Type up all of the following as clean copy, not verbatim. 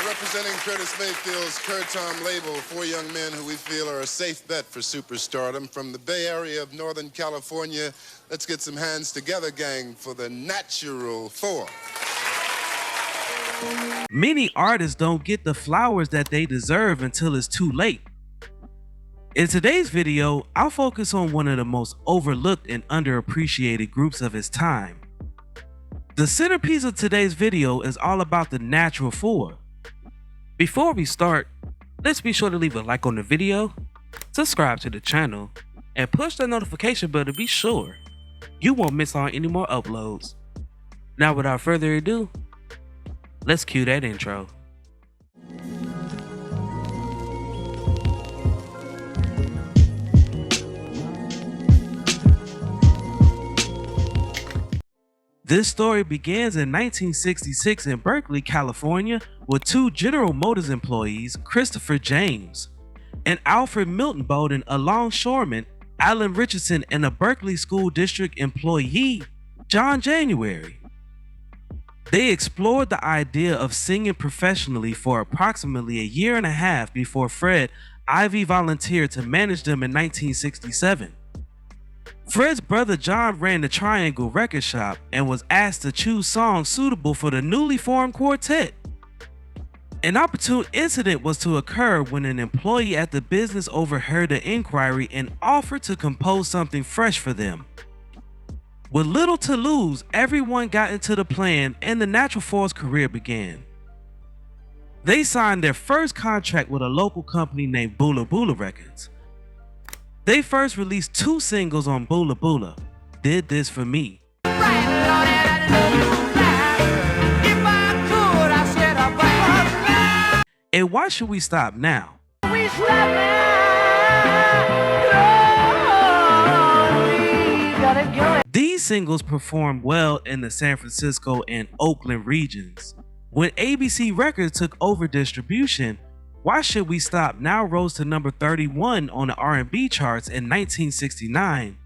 Representing Curtis Mayfield's Curtom label, four young men who we feel are a safe bet for superstardom. From the Bay Area of Northern California, let's get some hands together, gang, for the Natural Four. Many artists don't get the flowers that they deserve until it's too late. In today's video, I'll focus on one of the most overlooked and underappreciated groups of its time. The centerpiece of today's video is all about the Natural Four. Before we start, let's be sure to leave a like on the video, subscribe to the channel, and push the notification bell to be sure you won't miss on any more uploads. Now without further ado, let's cue that intro. This story begins in 1966 in Berkeley, California, with two General Motors employees, Christopher James and Alfred Milton Bowden, a longshoreman, Alan Richardson, and a Berkeley School District employee, John January. They explored the idea of singing professionally for approximately a year and a half before Fred Ivey volunteered to manage them in 1967. Fred's brother John ran the Triangle record shop and was asked to choose songs suitable for the newly formed quartet. An opportune incident was to occur when an employee at the business overheard the inquiry and offered to compose something fresh for them. With little to lose, everyone got into the plan and the Natural Four's career began. They signed their first contract with a local company named Bula Records. They first released two singles on Bula, Did This For Me. And Why Should We Stop Now? These singles performed well in the San Francisco and Oakland regions. When ABC Records took over distribution, Why Should We Stop Now rose to number 31 on the R&B charts in 1969.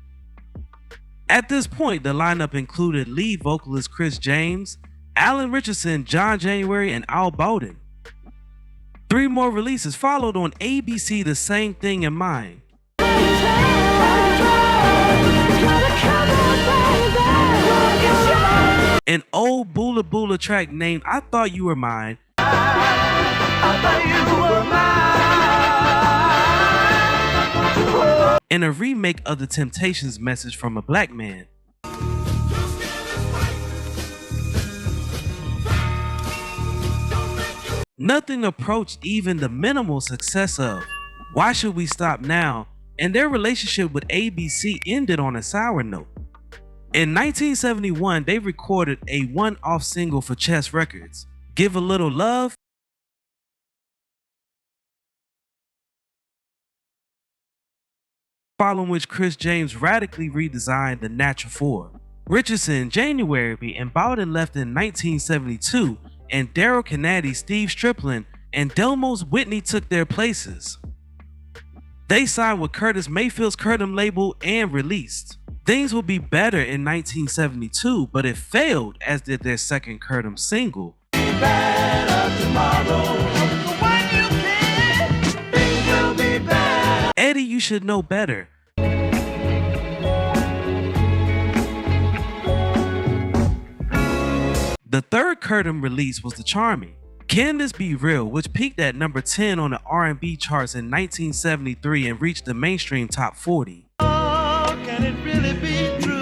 At this point, the lineup included lead vocalist Chris James, Alan Richardson, John January, and Al Bowden. Three more releases followed on ABC, The Same Thing in Mind. An old Bula track named I Thought You Were Mine, and a remake of The Temptations' Message from a Black Man. Nothing approached even the minimal success of Why Should We Stop Now, and their relationship with ABC ended on a sour note. In 1971, they recorded a one-off single for Chess Records, Give a Little Love, following which Chris James radically redesigned the Natural Four. Richardson, January, and Bowden left in 1972, and Daryl Canady, Steve Striplin, and Delmos Whitney took their places. They signed with Curtis Mayfield's Curtom label and released Things Will Be Better in 1972, but it failed, as did their second Curtom single, Eddie, You Should Know Better. The third Curtom release was The Charming, Can This Be Real, which peaked at number 10 on the R&B charts in 1973 and reached the mainstream top 40. Oh, can it really be true?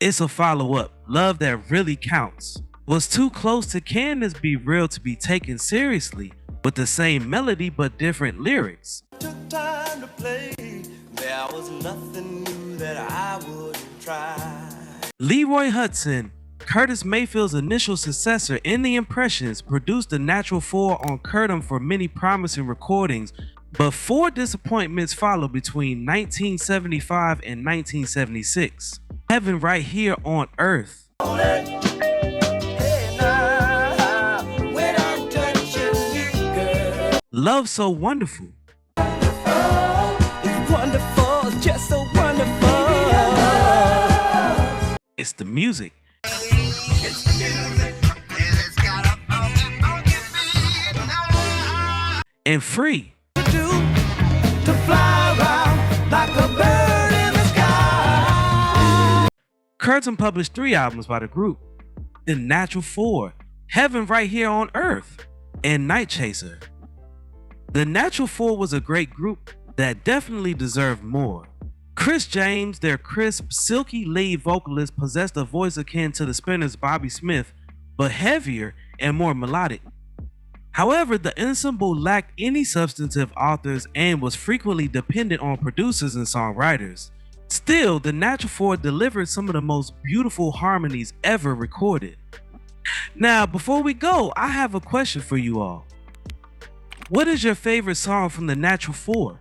It's a follow-up, Love That Really Counts, was too close to Can This Be Real to be taken seriously, with the same melody but different lyrics. Took time to play. There was nothing new that I wouldn't try. Leroy Hudson, Curtis Mayfield's initial successor in The Impressions, produced the Natural Four on Curtom for many promising recordings, but four disappointments followed between 1975 and 1976. Heaven Right Here on Earth, Love So Wonderful, Wonderful, just so wonderful. It's the Music, It's the music. and Free. To fly around like a bird in the sky. Curtom published 3 albums by the group: The Natural 4, Heaven Right Here on Earth, and Night Chaser. The Natural 4 was a great group that definitely deserved more. Chris James, their crisp, silky lead vocalist, possessed a voice akin to the Spinners' Bobby Smith, but heavier and more melodic. However, the ensemble lacked any substantive authors and was frequently dependent on producers and songwriters. Still, the Natural 4 delivered some of the most beautiful harmonies ever recorded. Now, before we go, I have a question for you all. What is your favorite song from the Natural 4?